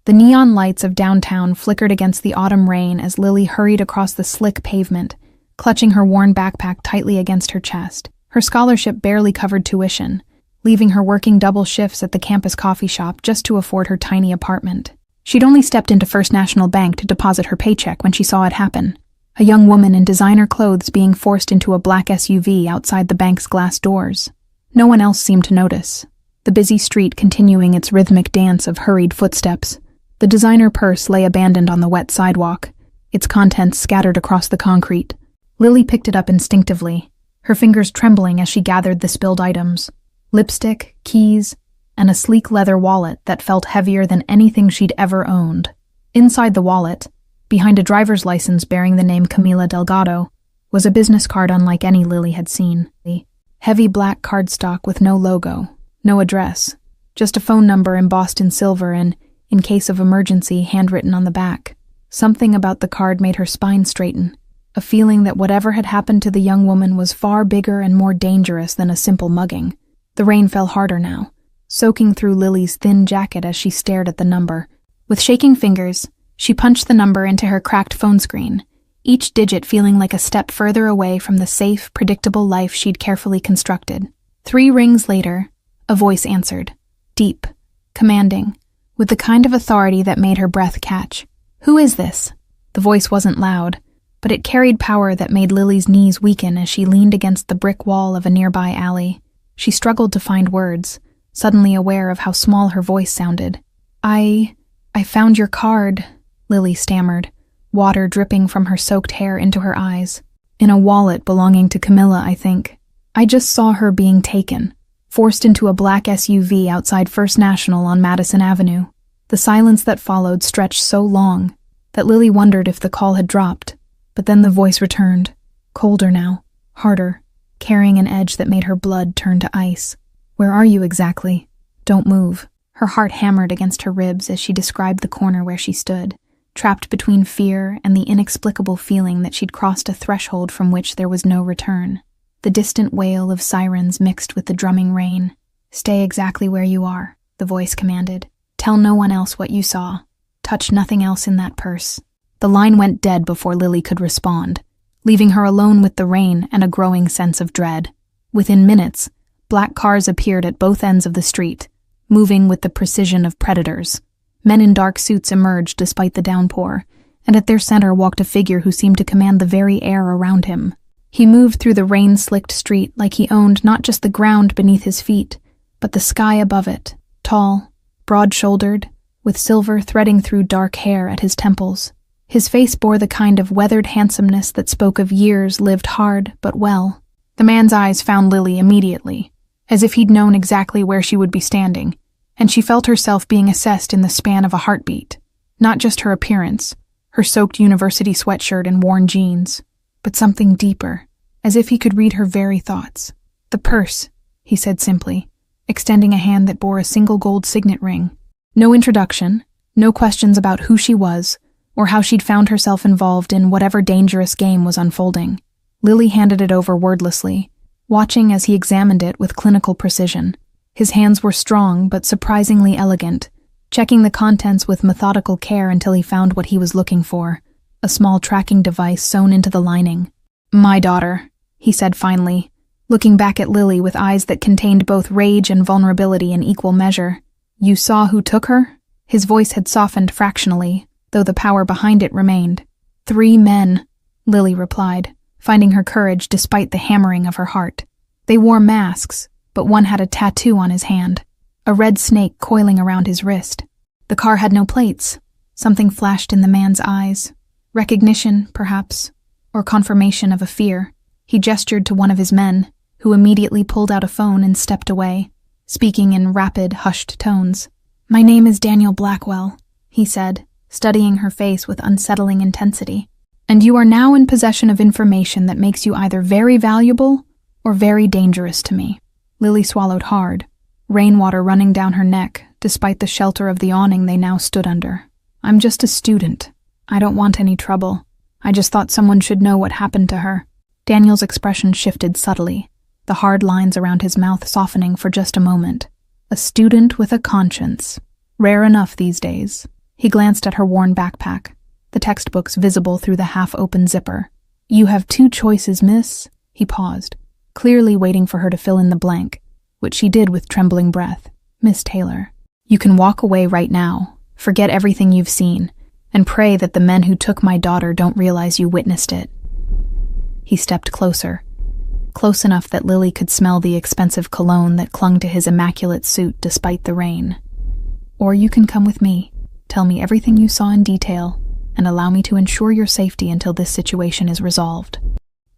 The neon lights of downtown flickered against the autumn rain as Lily hurried across the slick pavement, clutching her worn backpack tightly against her chest. Her scholarship barely covered tuition, leaving her working double shifts at the campus coffee shop just to afford her tiny apartment. She'd only stepped into First National Bank to deposit her paycheck when she saw it happen. A young woman in designer clothes being forced into a black SUV outside the bank's glass doors. No one else seemed to notice, the busy street continuing its rhythmic dance of hurried footsteps. The designer purse lay abandoned on the wet sidewalk, its contents scattered across the concrete. Lily picked it up instinctively, her fingers trembling as she gathered the spilled items. Lipstick, keys, and a sleek leather wallet that felt heavier than anything she'd ever owned. Inside the wallet, behind a driver's license bearing the name Camila Delgado, was a business card unlike any Lily had seen. Heavy black cardstock with no logo, no address, just a phone number embossed in silver and, in case of emergency, handwritten on the back. Something about the card made her spine straighten, a feeling that whatever had happened to the young woman was far bigger and more dangerous than a simple mugging. The rain fell harder now, soaking through Lily's thin jacket as she stared at the number. With shaking fingers, she punched the number into her cracked phone screen, each digit feeling like a step further away from the safe, predictable life she'd carefully constructed. 3 rings later, a voice answered, deep, commanding, with the kind of authority that made her breath catch. "Who is this?" The voice wasn't loud, but it carried power that made Lily's knees weaken as she leaned against the brick wall of a nearby alley. She struggled to find words, suddenly aware of how small her voice sounded. I found your card," Lily stammered, water dripping from her soaked hair into her eyes. "In a wallet belonging to Camilla, I think. I just saw her being taken, forced into a black SUV outside First National on Madison Avenue." The silence that followed stretched so long that Lily wondered if the call had dropped, but then the voice returned, colder now, harder, carrying an edge that made her blood turn to ice. "Where are you exactly? Don't move." Her heart hammered against her ribs as she described the corner where she stood, trapped between fear and the inexplicable feeling that she'd crossed a threshold from which there was no return. The distant wail of sirens mixed with the drumming rain. "Stay exactly where you are," the voice commanded. "Tell no one else what you saw. Touch nothing else in that purse." The line went dead before Lily could respond, leaving her alone with the rain and a growing sense of dread. Within minutes, black cars appeared at both ends of the street, moving with the precision of predators. Men in dark suits emerged despite the downpour, and at their center walked a figure who seemed to command the very air around him. He moved through the rain-slicked street like he owned not just the ground beneath his feet, but the sky above it, tall, broad-shouldered, with silver threading through dark hair at his temples. His face bore the kind of weathered handsomeness that spoke of years lived hard but well. The man's eyes found Lily immediately, as if he'd known exactly where she would be standing, and she felt herself being assessed in the span of a heartbeat. Not just her appearance, her soaked university sweatshirt and worn jeans, but something deeper, as if he could read her very thoughts. "The purse," he said simply, extending a hand that bore a single gold signet ring. No introduction, no questions about who she was, or how she'd found herself involved in whatever dangerous game was unfolding. Lily handed it over wordlessly, watching as he examined it with clinical precision. His hands were strong but surprisingly elegant, checking the contents with methodical care until he found what he was looking for, a small tracking device sewn into the lining. "My daughter," he said finally, looking back at Lily with eyes that contained both rage and vulnerability in equal measure. "You saw who took her?" His voice had softened fractionally, though the power behind it remained. "3 men," Lily replied, finding her courage despite the hammering of her heart. They wore masks, but one had a tattoo on his hand, a red snake coiling around his wrist. The car had no plates. Something flashed in the man's eyes. Recognition, perhaps, or confirmation of a fear. He gestured to one of his men, who immediately pulled out a phone and stepped away, speaking in rapid, hushed tones. "My name is Daniel Blackwell," he said, studying her face with unsettling intensity. "And you are now in possession of information that makes you either very valuable or very dangerous to me." Lily swallowed hard, rainwater running down her neck, despite the shelter of the awning they now stood under. "I'm just a student. I don't want any trouble. I just thought someone should know what happened to her." Daniel's expression shifted subtly, the hard lines around his mouth softening for just a moment. A student with a conscience. Rare enough these days. He glanced at her worn backpack, the textbooks visible through the half-open zipper. "You have two choices, miss." He paused, clearly waiting for her to fill in the blank, which she did with trembling breath. "Miss Taylor, you can walk away right now, forget everything you've seen, and pray that the men who took my daughter don't realize you witnessed it." He stepped closer, close enough that Lily could smell the expensive cologne that clung to his immaculate suit despite the rain. "Or you can come with me, tell me everything you saw in detail, and allow me to ensure your safety until this situation is resolved."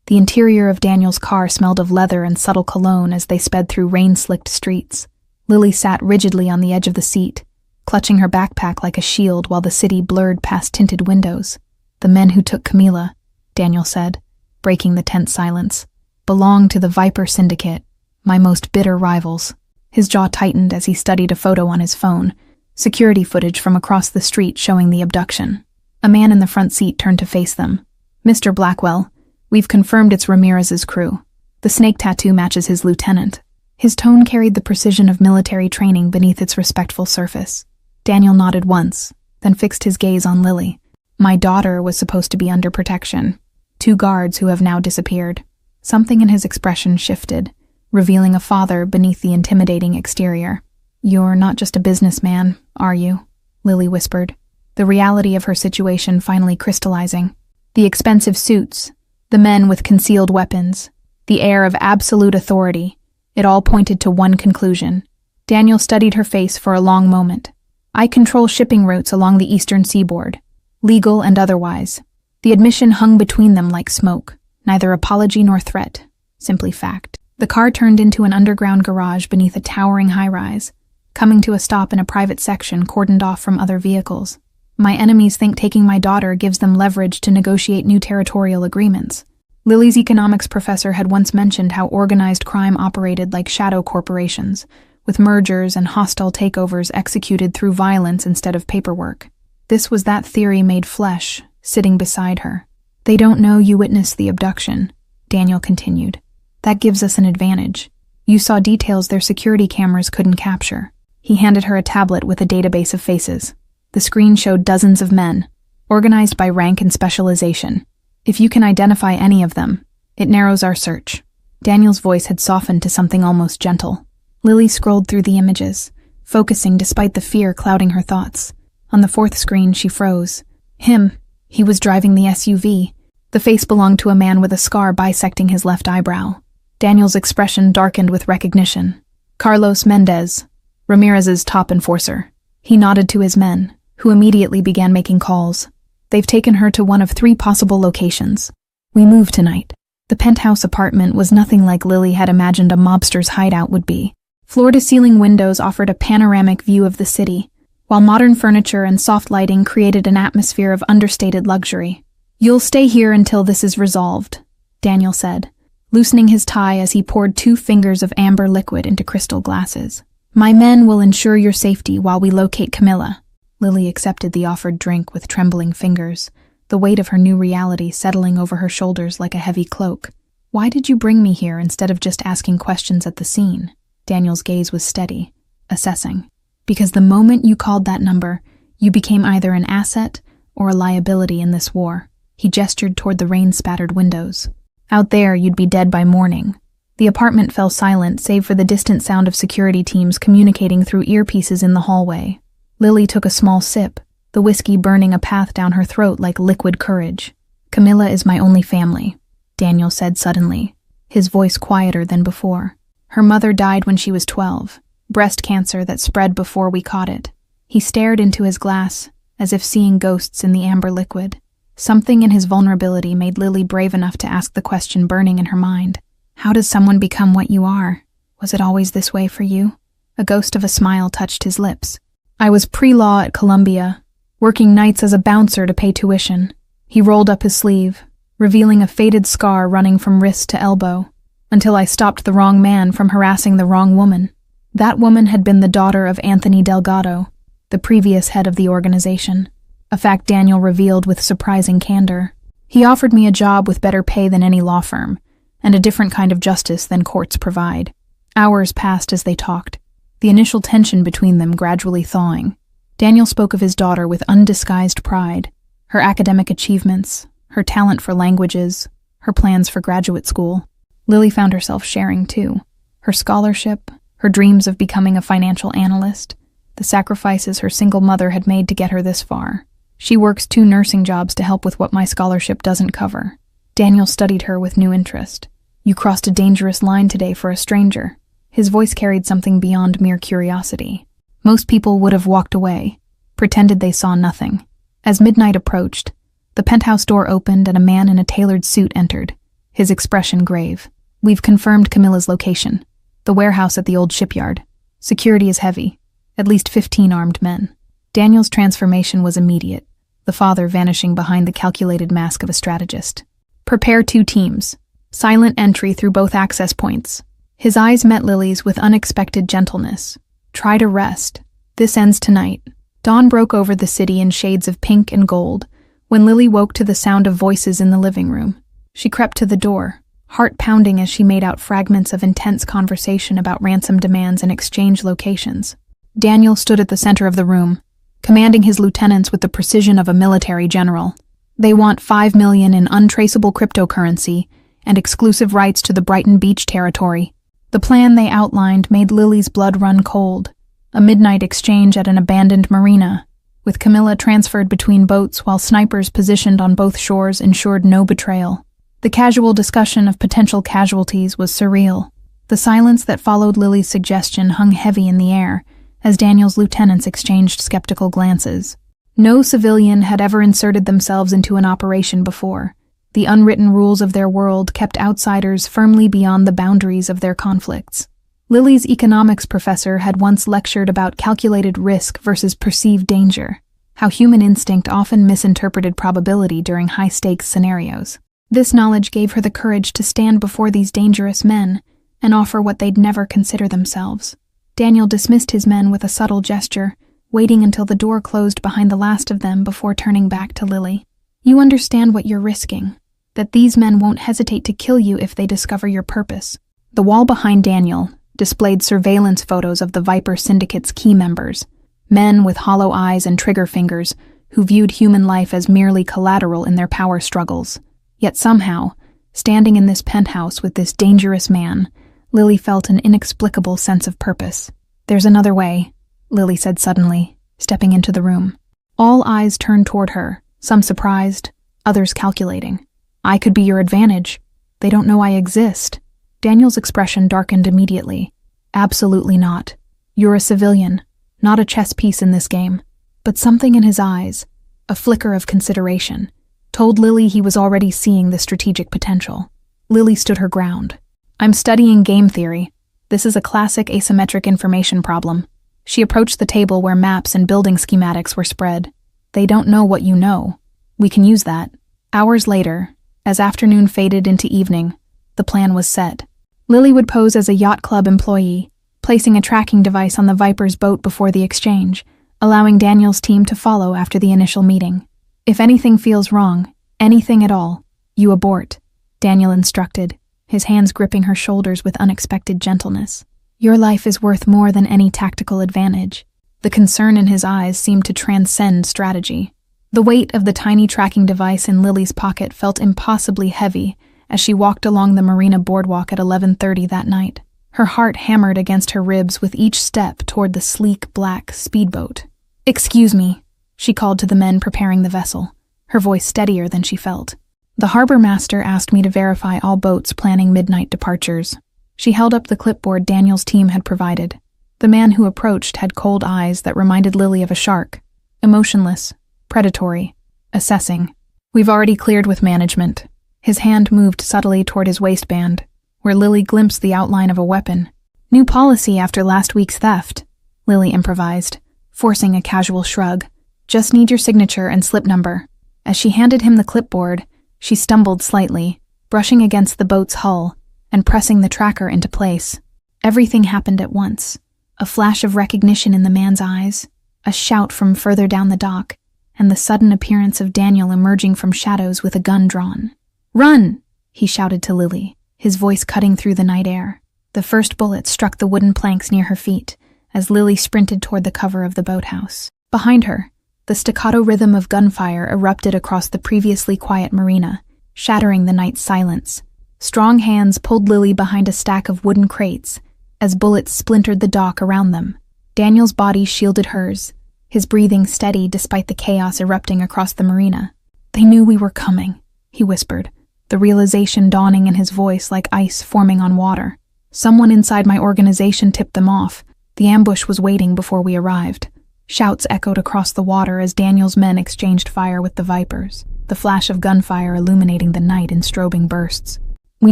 The interior of Daniel's car smelled of leather and subtle cologne as they sped through rain-slicked streets. Lily sat rigidly on the edge of the seat, clutching her backpack like a shield while the city blurred past tinted windows. "The men who took Camila," Daniel said, breaking the tense silence, "belonged to the Viper Syndicate, my most bitter rivals." His jaw tightened as he studied a photo on his phone, security footage from across the street showing the abduction. A man in the front seat turned to face them. "Mr. Blackwell, we've confirmed it's Ramirez's crew. The snake tattoo matches his lieutenant." His tone carried the precision of military training beneath its respectful surface. Daniel nodded once, then fixed his gaze on Lily. "My daughter was supposed to be under protection. 2 guards who have now disappeared." Something in his expression shifted, revealing a father beneath the intimidating exterior. "You're not just a businessman, are you?" Lily whispered, the reality of her situation finally crystallizing. The expensive suits, the men with concealed weapons, the air of absolute authority, it all pointed to one conclusion. Daniel studied her face for a long moment. "I control shipping routes along the eastern seaboard, legal and otherwise." The admission hung between them like smoke, neither apology nor threat, simply fact. The car turned into an underground garage beneath a towering high-rise, coming to a stop in a private section cordoned off from other vehicles. "My enemies think taking my daughter gives them leverage to negotiate new territorial agreements." Lily's economics professor had once mentioned how organized crime operated like shadow corporations, with mergers and hostile takeovers executed through violence instead of paperwork. This was that theory made flesh, sitting beside her. "They don't know you witnessed the abduction," Daniel continued. "That gives us an advantage. You saw details their security cameras couldn't capture." He handed her a tablet with a database of faces. The screen showed dozens of men, organized by rank and specialization. "If you can identify any of them, it narrows our search." Daniel's voice had softened to something almost gentle. Lily scrolled through the images, focusing despite the fear clouding her thoughts. On the 4th screen, she froze. Him. He was driving the SUV. The face belonged to a man with a scar bisecting his left eyebrow. Daniel's expression darkened with recognition. "Carlos Mendez, Ramirez's top enforcer." He nodded to his men, who immediately began making calls. "They've taken her to one of 3 possible locations. We move tonight." The penthouse apartment was nothing like Lily had imagined a mobster's hideout would be. Floor-to-ceiling windows offered a panoramic view of the city, while modern furniture and soft lighting created an atmosphere of understated luxury. "You'll stay here until this is resolved," Daniel said, loosening his tie as he poured 2 fingers of amber liquid into crystal glasses. "My men will ensure your safety while we locate Camila." Lily accepted the offered drink with trembling fingers, the weight of her new reality settling over her shoulders like a heavy cloak. "Why did you bring me here instead of just asking questions at the scene?" Daniel's gaze was steady, assessing. "Because the moment you called that number, you became either an asset or a liability in this war." He gestured toward the rain-spattered windows. "Out there, you'd be dead by morning." The apartment fell silent save for the distant sound of security teams communicating through earpieces in the hallway. Lily took a small sip, the whiskey burning a path down her throat like liquid courage. "Camila is my only family," Daniel said suddenly, his voice quieter than before. "Her mother died when she was 12, breast cancer that spread before we caught it." He stared into his glass, as if seeing ghosts in the amber liquid. Something in his vulnerability made Lily brave enough to ask the question burning in her mind. "How does someone become what you are? Was it always this way for you?" A ghost of a smile touched his lips. "I was pre-law at Columbia, working nights as a bouncer to pay tuition." He rolled up his sleeve, revealing a faded scar running from wrist to elbow, until I stopped the wrong man from harassing the wrong woman. That woman had been the daughter of Anthony Delgado, the previous head of the organization, a fact Daniel revealed with surprising candor. He offered me a job with better pay than any law firm, and a different kind of justice than courts provide. Hours passed as they talked, the initial tension between them gradually thawing. Daniel spoke of his daughter with undisguised pride, her academic achievements, her talent for languages, her plans for graduate school. Lily found herself sharing too. Her scholarship, her dreams of becoming a financial analyst, the sacrifices her single mother had made to get her this far. She works 2 nursing jobs to help with what my scholarship doesn't cover. Daniel studied her with new interest. You crossed a dangerous line today for a stranger. His voice carried something beyond mere curiosity. Most people would have walked away, pretended they saw nothing. As midnight approached, the penthouse door opened and a man in a tailored suit entered, his expression grave. We've confirmed Camilla's location. The warehouse at the old shipyard. Security is heavy. At least 15 armed men. Daniel's transformation was immediate, the father vanishing behind the calculated mask of a strategist. Prepare 2 teams. Silent entry through both access points. His eyes met Lily's with unexpected gentleness. Try to rest. This ends tonight. Dawn broke over the city in shades of pink and gold when Lily woke to the sound of voices in the living room. She crept to the door, heart pounding as she made out fragments of intense conversation about ransom demands and exchange locations. Daniel stood at the center of the room, commanding his lieutenants with the precision of a military general. They want $5 million in untraceable cryptocurrency and exclusive rights to the Brighton Beach territory. The plan they outlined made Lily's blood run cold. A midnight exchange at an abandoned marina, with Camilla transferred between boats while snipers positioned on both shores ensured no betrayal. The casual discussion of potential casualties was surreal. The silence that followed Lily's suggestion hung heavy in the air as Daniel's lieutenants exchanged skeptical glances. No civilian had ever inserted themselves into an operation before. The unwritten rules of their world kept outsiders firmly beyond the boundaries of their conflicts. Lily's economics professor had once lectured about calculated risk versus perceived danger, how human instinct often misinterpreted probability during high-stakes scenarios. This knowledge gave her the courage to stand before these dangerous men and offer what they'd never consider themselves. Daniel dismissed his men with a subtle gesture, waiting until the door closed behind the last of them before turning back to Lily. You understand what you're risking, that these men won't hesitate to kill you if they discover your purpose. The wall behind Daniel displayed surveillance photos of the Viper Syndicate's key members, men with hollow eyes and trigger fingers who viewed human life as merely collateral in their power struggles. Yet somehow, standing in this penthouse with this dangerous man, Lily felt an inexplicable sense of purpose. There's another way, Lily said suddenly, stepping into the room. All eyes turned toward her, some surprised, others calculating. I could be your advantage. They don't know I exist. Daniel's expression darkened immediately. Absolutely not. You're a civilian, not a chess piece in this game. But something in his eyes, a flicker of consideration, told Lily he was already seeing the strategic potential. Lily stood her ground. I'm studying game theory. This is a classic asymmetric information problem. She approached the table where maps and building schematics were spread. They don't know what you know. We can use that. Hours later, as afternoon faded into evening, the plan was set. Lily would pose as a yacht club employee, placing a tracking device on the Viper's boat before the exchange, allowing Daniel's team to follow after the initial meeting. If anything feels wrong, anything at all, you abort, Daniel instructed, his hands gripping her shoulders with unexpected gentleness. Your life is worth more than any tactical advantage. The concern in his eyes seemed to transcend strategy. The weight of the tiny tracking device in Lily's pocket felt impossibly heavy as she walked along the marina boardwalk at 11:30 that night. Her heart hammered against her ribs with each step toward the sleek, black speedboat. Excuse me, she called to the men preparing the vessel, her voice steadier than she felt. The harbor master asked me to verify all boats planning midnight departures. She held up the clipboard Daniel's team had provided. The man who approached had cold eyes that reminded Lily of a shark. Emotionless, predatory, assessing. We've already cleared with management. His hand moved subtly toward his waistband, where Lily glimpsed the outline of a weapon. New policy after last week's theft, Lily improvised, forcing a casual shrug. Just need your signature and slip number. As she handed him the clipboard, she stumbled slightly, brushing against the boat's hull and pressing the tracker into place. Everything happened at once. A flash of recognition in the man's eyes, a shout from further down the dock, and the sudden appearance of Daniel emerging from shadows with a gun drawn. Run! He shouted to Lily, his voice cutting through the night air. The first bullet struck the wooden planks near her feet as Lily sprinted toward the cover of the boathouse. Behind her, the staccato rhythm of gunfire erupted across the previously quiet marina, shattering the night's silence. Strong hands pulled Lily behind a stack of wooden crates as bullets splintered the dock around them. Daniel's body shielded hers, his breathing steady despite the chaos erupting across the marina. "They knew we were coming," he whispered, the realization dawning in his voice like ice forming on water. "Someone inside my organization tipped them off. The ambush was waiting before we arrived." Shouts echoed across the water as Daniel's men exchanged fire with the Vipers, the flash of gunfire illuminating the night in strobing bursts. "We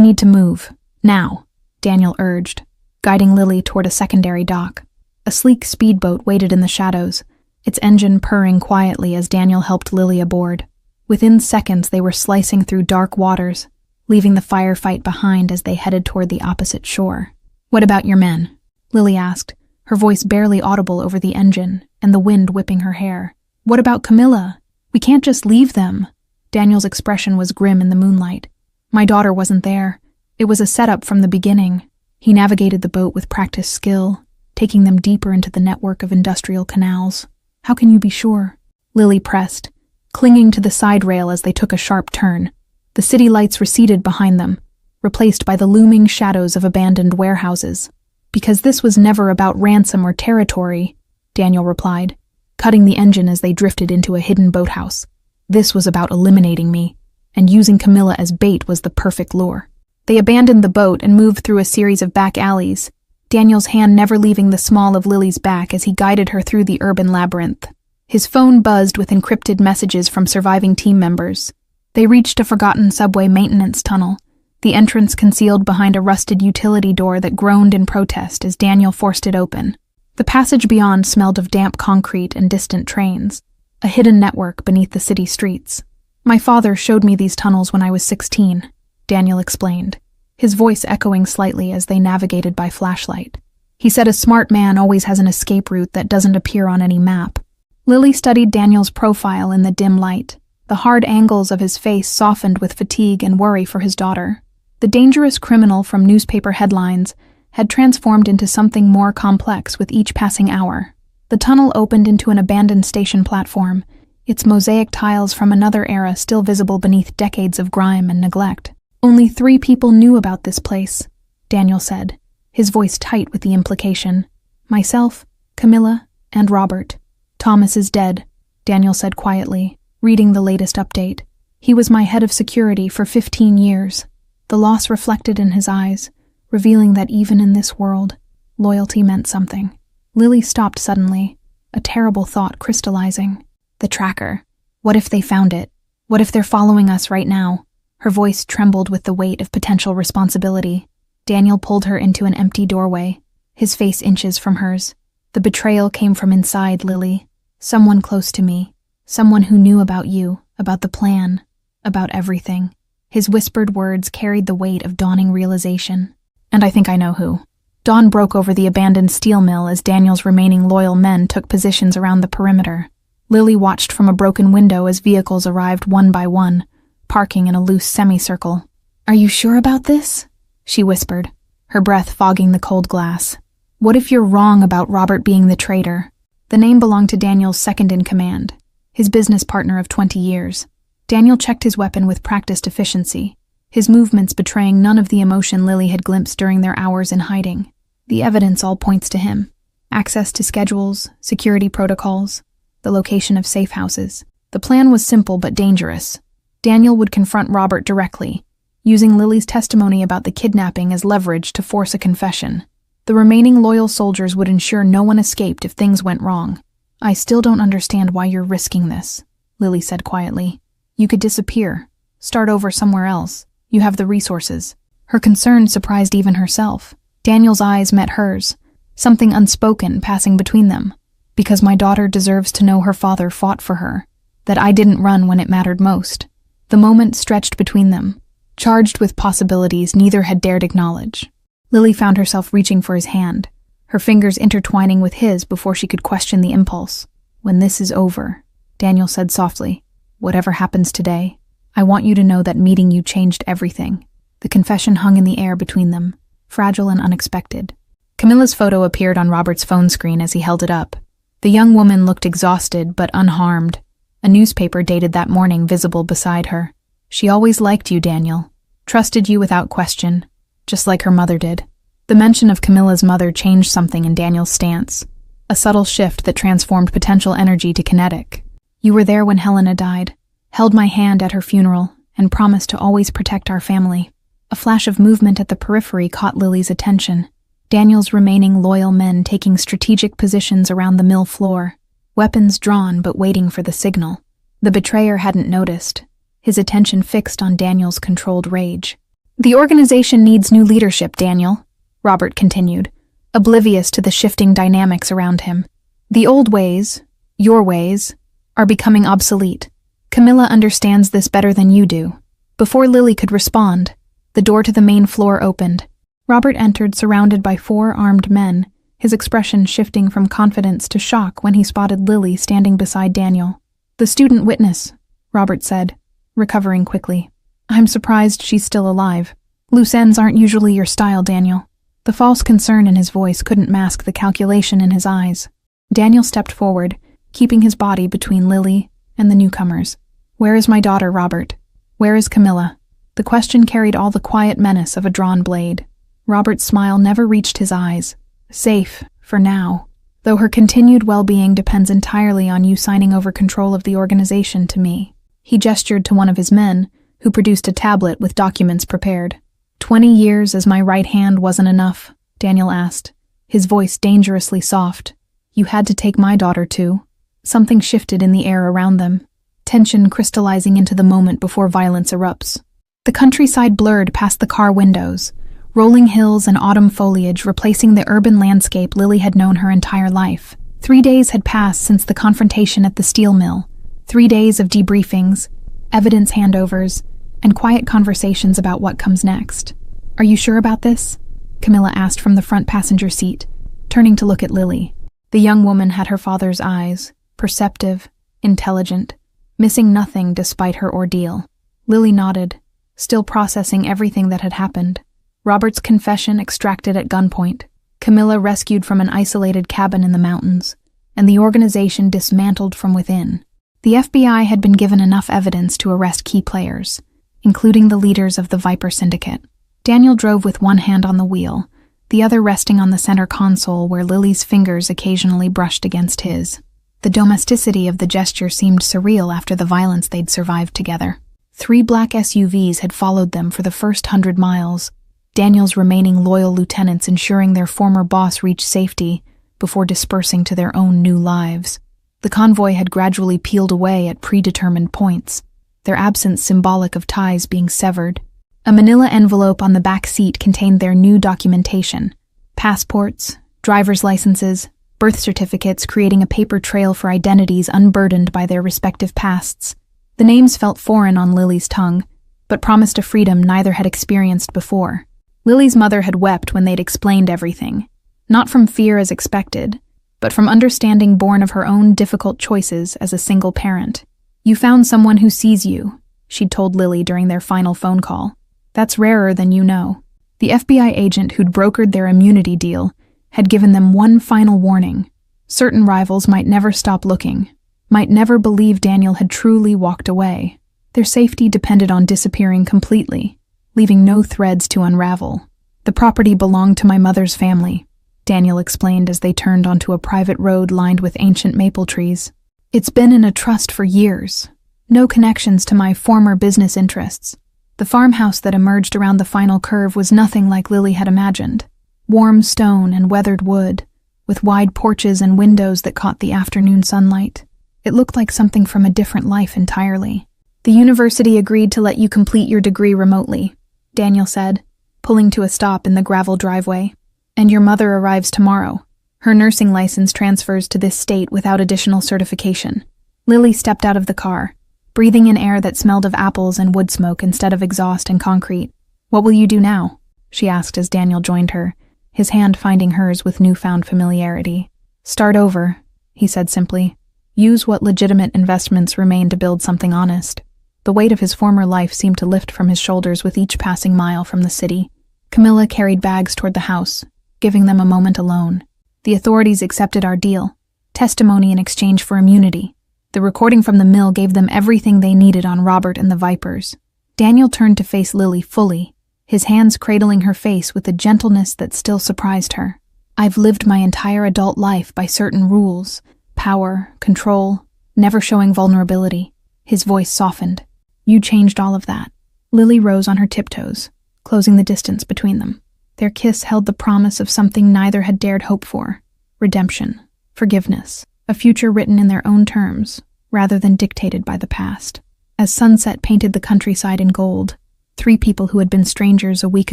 need to move. Now," Daniel urged, guiding Lily toward a secondary dock. A sleek speedboat waited in the shadows, its engine purring quietly as Daniel helped Lily aboard. Within seconds, they were slicing through dark waters, leaving the firefight behind as they headed toward the opposite shore. "What about your men?" Lily asked, her voice barely audible over the engine and the wind whipping her hair. "What about Camilla? We can't just leave them." Daniel's expression was grim in the moonlight. "My daughter wasn't there. It was a setup from the beginning." He navigated the boat with practiced skill, taking them deeper into the network of industrial canals. "How can you be sure?" Lily pressed, clinging to the side rail as they took a sharp turn. The city lights receded behind them, replaced by the looming shadows of abandoned warehouses. "Because this was never about ransom or territory," Daniel replied, cutting the engine as they drifted into a hidden boathouse. "This was about eliminating me, and using Camilla as bait was the perfect lure." They abandoned the boat and moved through a series of back alleys, Daniel's hand never leaving the small of Lily's back as he guided her through the urban labyrinth. His phone buzzed with encrypted messages from surviving team members. They reached a forgotten subway maintenance tunnel, the entrance concealed behind a rusted utility door that groaned in protest as Daniel forced it open. The passage beyond smelled of damp concrete and distant trains, a hidden network beneath the city streets. "My father showed me these tunnels when I was 16, Daniel explained, his voice echoing slightly as they navigated by flashlight. "He said a smart man always has an escape route that doesn't appear on any map." Lily studied Daniel's profile in the dim light. The hard angles of his face softened with fatigue and worry for his daughter. The dangerous criminal from newspaper headlines had transformed into something more complex with each passing hour. The tunnel opened into an abandoned station platform, its mosaic tiles from another era still visible beneath decades of grime and neglect. "Only 3 people knew about this place," Daniel said, his voice tight with the implication. "Myself, Camilla, and Robert. Thomas is dead," Daniel said quietly, reading the latest update. "He was my head of security for 15 years. The loss reflected in his eyes, revealing that even in this world, loyalty meant something. Lily stopped suddenly, a terrible thought crystallizing. The tracker. What if they found it? What if they're following us right now? Her voice trembled with the weight of potential responsibility. Daniel pulled her into an empty doorway, his face inches from hers. The betrayal came from inside, Lily. Someone close to me. Someone who knew about you, about the plan, about everything. His whispered words carried the weight of dawning realization. And I think I know who. Dawn broke over the abandoned steel mill as Daniel's remaining loyal men took positions around the perimeter. Lily watched from a broken window as vehicles arrived one by one, parking in a loose semicircle. "Are you sure about this?" she whispered, her breath fogging the cold glass. "What if you're wrong about Robert being the traitor?" The name belonged to Daniel's second-in-command, his business partner of 20 years. Daniel checked his weapon with practiced efficiency, his movements betraying none of the emotion Lily had glimpsed during their hours in hiding. The evidence all points to him. Access to schedules, security protocols, the location of safe houses. The plan was simple but dangerous. Daniel would confront Robert directly, using Lily's testimony about the kidnapping as leverage to force a confession. The remaining loyal soldiers would ensure no one escaped if things went wrong. "I still don't understand why you're risking this," Lily said quietly. "You could disappear, start over somewhere else. You have the resources." Her concern surprised even herself. Daniel's eyes met hers, something unspoken passing between them. "Because my daughter deserves to know her father fought for her, that I didn't run when it mattered most." The moment stretched between them, charged with possibilities neither had dared acknowledge. Lily found herself reaching for his hand, her fingers intertwining with his before she could question the impulse. "When this is over," Daniel said softly, "whatever happens today, I want you to know that meeting you changed everything." The confession hung in the air between them, fragile and unexpected. Camilla's photo appeared on Robert's phone screen as he held it up, The young woman looked exhausted but unharmed, a newspaper dated that morning visible beside her. She always liked you, Daniel. Trusted you without question, just like her mother did. The mention of Camilla's mother changed something in Daniel's stance, a subtle shift that transformed potential energy to kinetic. You were there when Helena died, held my hand at her funeral, and promised to always protect our family. A flash of movement at the periphery caught Lily's attention. Daniel's remaining loyal men taking strategic positions around the mill floor, weapons drawn but waiting for the signal. The betrayer hadn't noticed, his attention fixed on Daniel's controlled rage. The organization needs new leadership, Daniel, Robert continued, oblivious to the shifting dynamics around him. The old ways, your ways, are becoming obsolete. Camilla understands this better than you do. Before Lily could respond, the door to the main floor opened. Robert entered surrounded by 4 armed men, his expression shifting from confidence to shock when he spotted Lily standing beside Daniel. The student witness, Robert said, recovering quickly. I'm surprised she's still alive. Loose ends aren't usually your style, Daniel. The false concern in his voice couldn't mask the calculation in his eyes. Daniel stepped forward, keeping his body between Lily and the newcomers. Where is my daughter, Robert? Where is Camilla? The question carried all the quiet menace of a drawn blade. Robert's smile never reached his eyes. Safe, for now, though her continued well-being depends entirely on you signing over control of the organization to me. He gestured to one of his men, who produced a tablet with documents prepared. 20 years as my right hand wasn't enough, Daniel asked, his voice dangerously soft. You had to take my daughter too. Something shifted in the air around them, tension crystallizing into the moment before violence erupts. The countryside blurred past the car windows, rolling hills and autumn foliage replacing the urban landscape Lily had known her entire life. 3 days had passed since the confrontation at the steel mill. 3 days of debriefings, evidence handovers, and quiet conversations about what comes next. Are you sure about this? Camilla asked from the front passenger seat, turning to look at Lily. The young woman had her father's eyes, perceptive, intelligent, missing nothing despite her ordeal. Lily nodded, still processing everything that had happened. Robert's confession extracted at gunpoint, Camilla rescued from an isolated cabin in the mountains, and the organization dismantled from within. The FBI had been given enough evidence to arrest key players, including the leaders of the Viper Syndicate. Daniel drove with one hand on the wheel, the other resting on the center console where Lily's fingers occasionally brushed against his. The domesticity of the gesture seemed surreal after the violence they'd survived together. 3 black SUVs had followed them for the first 100 miles, Daniel's remaining loyal lieutenants ensuring their former boss reached safety before dispersing to their own new lives. The convoy had gradually peeled away at predetermined points, their absence symbolic of ties being severed. A manila envelope on the back seat contained their new documentation: passports, driver's licenses, birth certificates, creating a paper trail for identities unburdened by their respective pasts. The names felt foreign on Lily's tongue, but promised a freedom neither had experienced before. Lily's mother had wept when they'd explained everything, not from fear as expected, but from understanding born of her own difficult choices as a single parent. You found someone who sees you, she'd told Lily during their final phone call. That's rarer than you know. The FBI agent who'd brokered their immunity deal had given them one final warning. Certain rivals might never stop looking, might never believe Daniel had truly walked away. Their safety depended on disappearing completely, leaving no threads to unravel. The property belonged to my mother's family, Daniel explained as they turned onto a private road lined with ancient maple trees. It's been in a trust for years. No connections to my former business interests. The farmhouse that emerged around the final curve was nothing like Lily had imagined. Warm stone and weathered wood, with wide porches and windows that caught the afternoon sunlight. It looked like something from a different life entirely. The university agreed to let you complete your degree remotely, Daniel said, pulling to a stop in the gravel driveway. And your mother arrives tomorrow. Her nursing license transfers to this state without additional certification. Lily stepped out of the car, breathing in air that smelled of apples and wood smoke instead of exhaust and concrete. What will you do now? She asked as Daniel joined her, his hand finding hers with newfound familiarity. Start over, he said simply. Use what legitimate investments remain to build something honest. The weight of his former life seemed to lift from his shoulders with each passing mile from the city. Camilla carried bags toward the house, giving them a moment alone. The authorities accepted our deal. testimony in exchange for immunity. The recording from the mill gave them everything they needed on Robert and the Vipers. Daniel turned to face Lily fully, his hands cradling her face with a gentleness that still surprised her. "I've lived my entire adult life by certain rules, power, control, never showing vulnerability." His voice softened. "You changed all of that." Lily rose on her tiptoes, closing the distance between them. Their kiss held the promise of something neither had dared hope for: redemption, forgiveness, a future written in their own terms, rather than dictated by the past. As sunset painted the countryside in gold, 3 people who had been strangers a week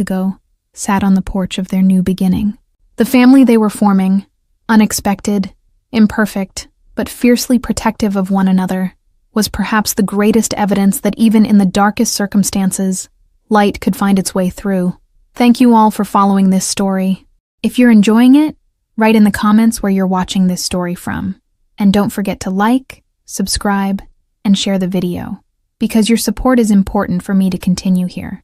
ago sat on the porch of their new beginning. The family they were forming, unexpected, imperfect, but fiercely protective of one another, was perhaps the greatest evidence that even in the darkest circumstances, light could find its way through. Thank you all for following this story. If you're enjoying it, write in the comments where you're watching this story from. And don't forget to like, subscribe, and share the video, because your support is important for me to continue here.